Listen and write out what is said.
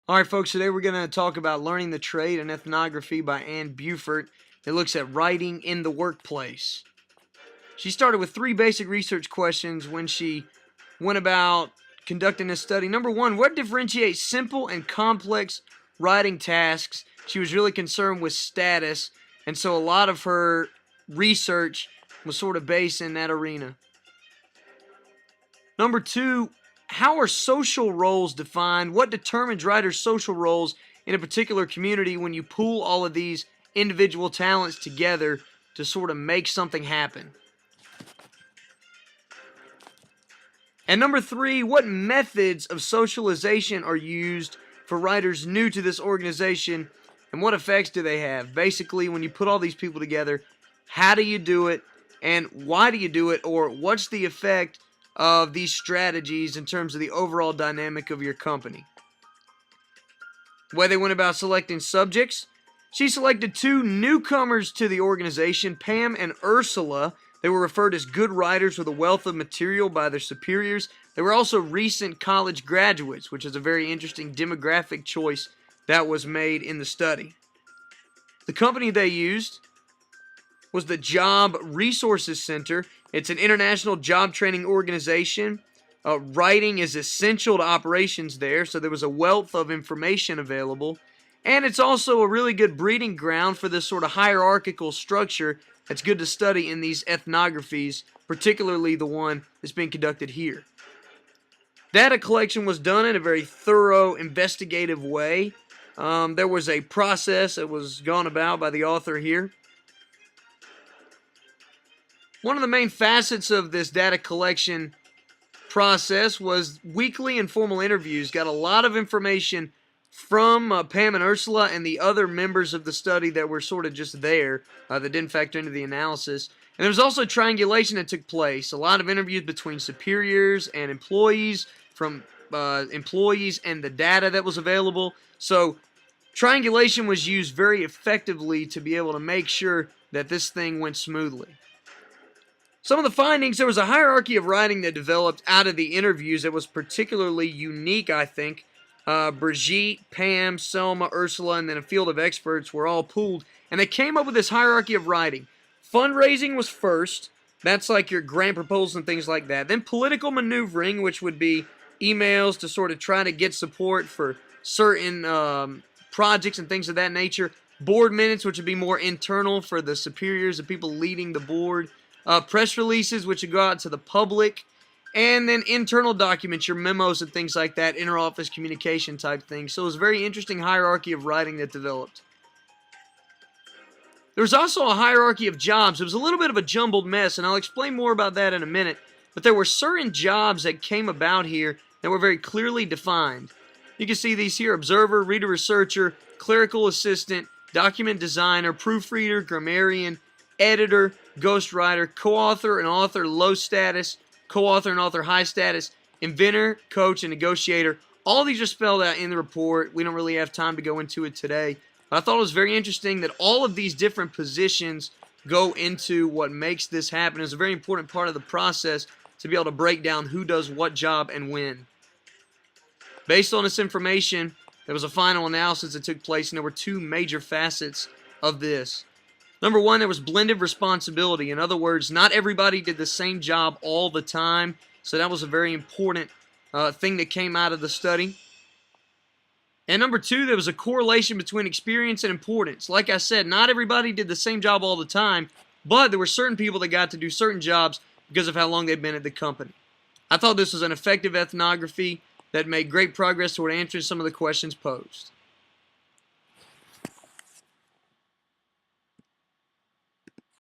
All right, folks, today we're going to talk about Learning the Trade and Ethnography by Beaufort. It looks at writing in the workplace. She started with 3 basic research questions when she went about conducting this study. Number 1, what differentiates simple and complex writing tasks? She was really concerned with status, and so a lot of her research was sort of based in that arena. Number 2, how are social roles defined? What determines writers' social roles in a particular community when you pool all of these individual talents together to sort of make something happen? And number 3, what methods of socialization are used for writers new to this organization, and what effects do they have? Basically, when you put all these people together, how do you do it, and why do you do it, or what's the effect of these strategies in terms of the overall dynamic of your company? The way they went about selecting subjects, she selected 2 newcomers to the organization, Pam and Ursula. They were referred as good writers with a wealth of material by their superiors. They were also recent college graduates, which is a very interesting demographic choice that was made in the study. The company they used was the Job Resources Center. It's an international job training organization. Writing is essential to operations there, so there was a wealth of information available. And it's also a really good breeding ground for this sort of hierarchical structure that's good to study in these ethnographies, particularly the one that's being conducted here. Data collection was done in a very thorough, investigative way. There was a process that was gone about by the author here. One of the main facets of this data collection process was weekly informal interviews. Got a lot of information from Pam and Ursula and the other members of the study that were sort of just there, that didn't factor into the analysis. And there was also triangulation that took place. A lot of interviews between superiors and employees, from employees and the data that was available. So triangulation was used very effectively to be able to make sure that this thing went smoothly. Some of the findings, there was a hierarchy of writing that developed out of the interviews that was particularly unique, I think. Brigitte, Pam, Selma, Ursula, and then a field of experts were all pooled, and they came up with this hierarchy of writing. Fundraising was first. That's like your grant proposals and things like that. Then political maneuvering, which would be emails to sort of try to get support for certain projects and things of that nature. Board minutes, which would be more internal for the superiors, the people leading the board. Press releases, which would go out to the public, and then internal documents, your memos and things like that, interoffice communication type things. So it was a very interesting hierarchy of writing that developed. There was also a hierarchy of jobs. It was a little bit of a jumbled mess, and I'll explain more about that in a minute, but there were certain jobs that came about here that were very clearly defined. You can see these here: observer, reader researcher, clerical assistant, document designer, proofreader, grammarian, editor, ghostwriter, co-author and author low status, co-author and author high status, inventor, coach, and negotiator. All these are spelled out in the report. We don't really have time to go into it today. But I thought it was very interesting that all of these different positions go into what makes this happen. It's a very important part of the process to be able to break down who does what job and when. Based on this information, there was a final analysis that took place, and there were 2 major facets of this. Number 1, there was blended responsibility. In other words, not everybody did the same job all the time, so that was a very important thing that came out of the study. And number 2, there was a correlation between experience and importance. Like I said, not everybody did the same job all the time, but there were certain people that got to do certain jobs because of how long they'd been at the company. I thought this was an effective ethnography that made great progress toward answering some of the questions posed.